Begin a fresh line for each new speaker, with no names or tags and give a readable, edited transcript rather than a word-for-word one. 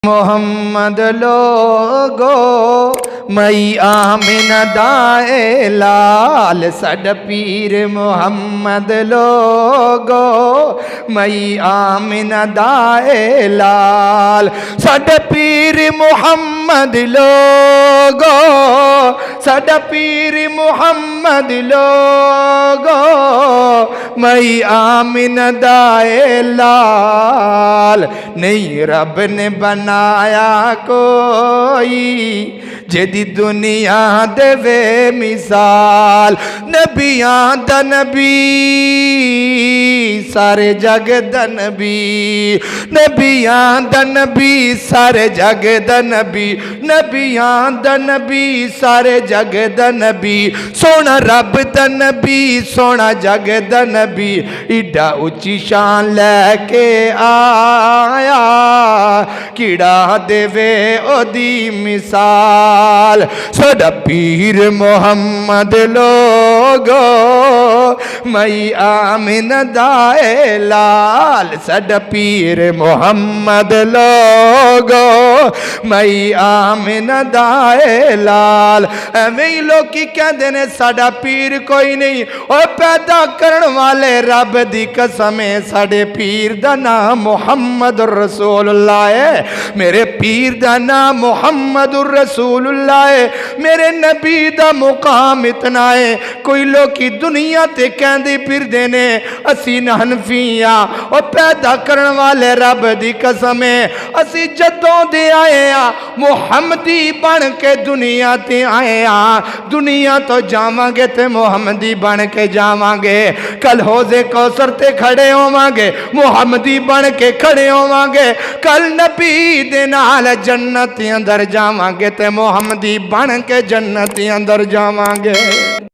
मोहम्मद लोगो मई आमिना दाए लाल सड पीर मोहम्मद लोगो मई आमिना दाए लाल सड पीर मोहम्मद लोगो सड पीर मोहम्मद लोगो मई आमिना दाए लाल नहीं रब ने बनाया कोई जेदी दुनिया देवे मिसाल नबियां दा नबी सारे जग दा नबी नबियां दा नबी सारे जग दा नबी नबियां दा नबी सारे जग दा नबी सोना रब दा नबी सोना जग दा नबी इडा उच्ची शान लैके आया किड़ा देवे ओदी मिसाल साडा पीर मोहम्मद लोगो मई आमिना दाए लाल साडा पीर मोहम्मद लोगो मई आमिना दाए लाल। एवें लोकी कहते ने साडा पीर कोई नहीं और पैदा करने वाले रब दी कसम है साडे पीर दा नाम मुहम्मद रसूलुल्लाह है। मेरे पीर दा नाम मुहम्मद रसूलुल्लाह है। मेरे नबी दा मुकाम इतना है कोई लोग दुनिया ते कहंदे फिरदे ने असी हनफिया और पैदा करने वाले रब दी कसम है असी जदों दे आए मुहम्मदी बन के दुनिया ते आए दुनिया तो जावांगे ते मुहम्मदी बन के जावांगे। कल हौज़े कौसर ते खड़े होवांगे मुहम्मदी बन के खड़े होवांगे। कल नबी दे नाल जन्नत अंदर जावांगे ते मुहम्मदी बन के जन्नत अंदर जावांगे।